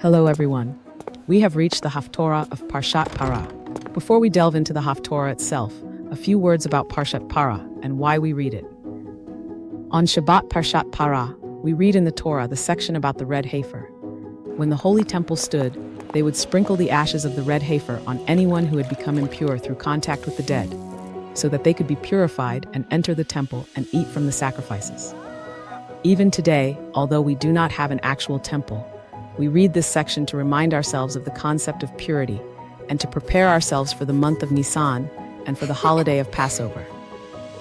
Hello everyone. We have reached the Haftarah of Shabbat Parah. Before we delve into the Haftarah itself, a few words about Parashat Parah and why we read it. On Shabbat Parashat Parah, we read in the Torah the section about the Red Heifer. When the holy temple stood, they would sprinkle the ashes of the Red Heifer on anyone who had become impure through contact with the dead, so that they could be purified and enter the temple and eat from the sacrifices. Even today, although we do not have an actual temple, we read this section to remind ourselves of the concept of purity and to prepare ourselves for the month of Nisan and for the holiday of Passover.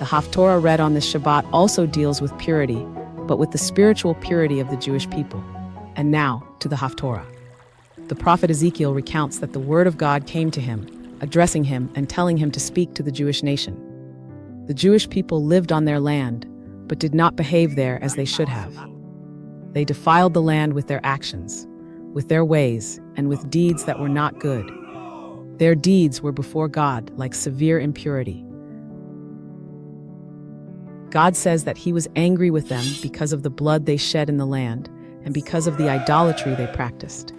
The Haftarah read on this Shabbat also deals with purity, but with the spiritual purity of the Jewish people. And now, to the Haftarah. The prophet Ezekiel recounts that the word of God came to him, addressing him and telling him to speak to the Jewish nation. The Jewish people lived on their land, but did not behave there as they should have. They defiled the land with their actions, with their ways, and with deeds that were not good. Their deeds were before God like severe impurity. God says that he was angry with them because of the blood they shed in the land and because of the idolatry they practiced.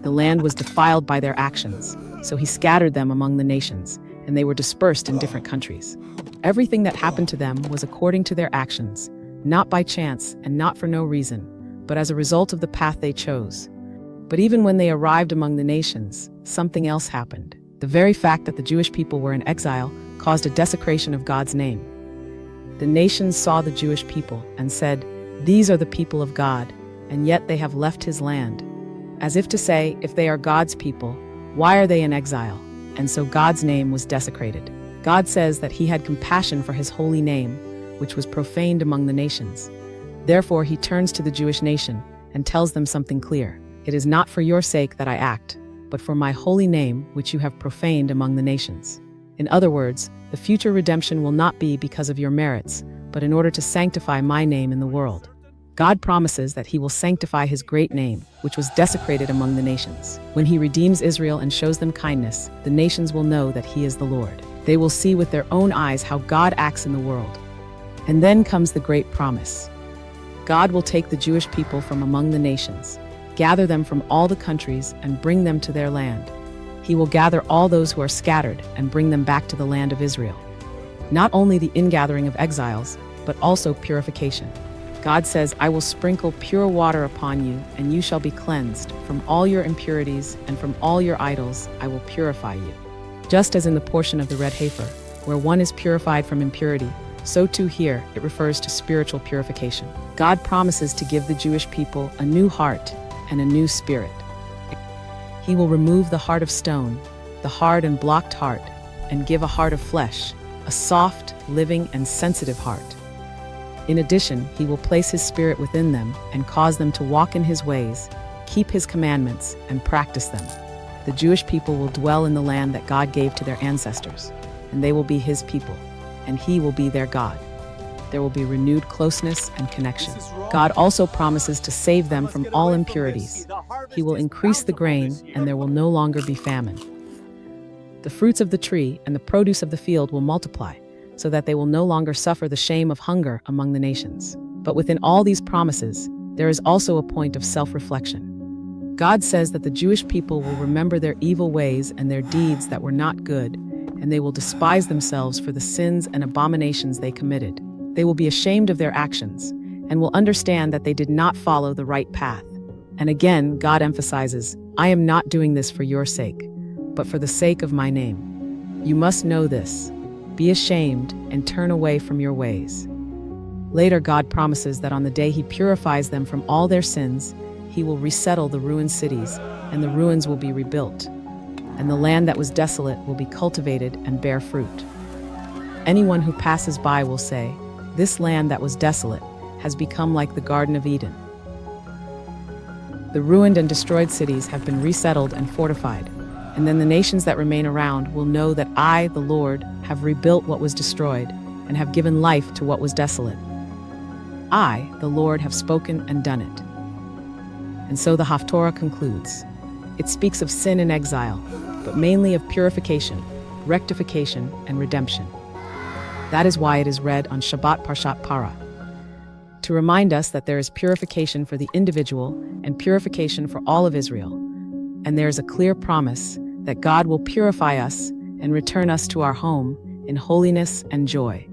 The land was defiled by their actions, so he scattered them among the nations, and they were dispersed in different countries. Everything that happened to them was according to their actions, not by chance and not for no reason, but as a result of the path they chose. But even when they arrived among the nations, something else happened. The very fact that the Jewish people were in exile caused a desecration of God's name. The nations saw the Jewish people and said, "These are the people of God, and yet they have left his land." As if to say, if they are God's people, why are they in exile? And so God's name was desecrated. God says that he had compassion for his holy name, which was profaned among the nations. Therefore he turns to the Jewish nation and tells them something clear. It is not for your sake that I act, but for my holy name which you have profaned among the nations. In other words, the future redemption will not be because of your merits, but in order to sanctify my name in the world. God promises that he will sanctify his great name, which was desecrated among the nations. When he redeems Israel and shows them kindness, the nations will know that he is the Lord. They will see with their own eyes how God acts in the world. And then comes the great promise. God will take the Jewish people from among the nations, gather them from all the countries, and bring them to their land. He will gather all those who are scattered and bring them back to the land of Israel. Not only the ingathering of exiles, but also purification. God says, "I will sprinkle pure water upon you, and you shall be cleansed. From all your impurities and from all your idols I will purify you." Just as in the portion of the Red Heifer, where one is purified from impurity, so too here it refers to spiritual purification. God promises to give the Jewish people a new heart and a new spirit. He will remove the heart of stone, the hard and blocked heart, and give a heart of flesh, a soft, living, and sensitive heart. In addition, he will place his spirit within them and cause them to walk in his ways, keep his commandments, and practice them. The Jewish people will dwell in the land that God gave to their ancestors, and they will be his people, and he will be their God. There will be renewed closeness and connection. God also promises to save them from all impurities. He will increase the grain, and there will no longer be famine. The fruits of the tree and the produce of the field will multiply, so that they will no longer suffer the shame of hunger among the nations. But within all these promises, there is also a point of self-reflection. God says that the Jewish people will remember their evil ways and their deeds that were not good, and they will despise themselves for the sins and abominations they committed. They will be ashamed of their actions and will understand that they did not follow the right path. And again, God emphasizes, "I am not doing this for your sake, but for the sake of my name. You must know this. Be ashamed and turn away from your ways." Later, God promises that on the day he purifies them from all their sins, he will resettle the ruined cities, and the ruins will be rebuilt, and the land that was desolate will be cultivated and bear fruit. Anyone who passes by will say, "This land that was desolate has become like the Garden of Eden." The ruined and destroyed cities have been resettled and fortified, and then the nations that remain around will know that I, the Lord, have rebuilt what was destroyed and have given life to what was desolate. I, the Lord, have spoken and done it. And so the Haftarah concludes. It speaks of sin and exile, but mainly of purification, rectification, and redemption. That is why it is read on Shabbat Parashat Parah. to remind us that there is purification for the individual and purification for all of Israel. And there is a clear promise that God will purify us and return us to our home in holiness and joy.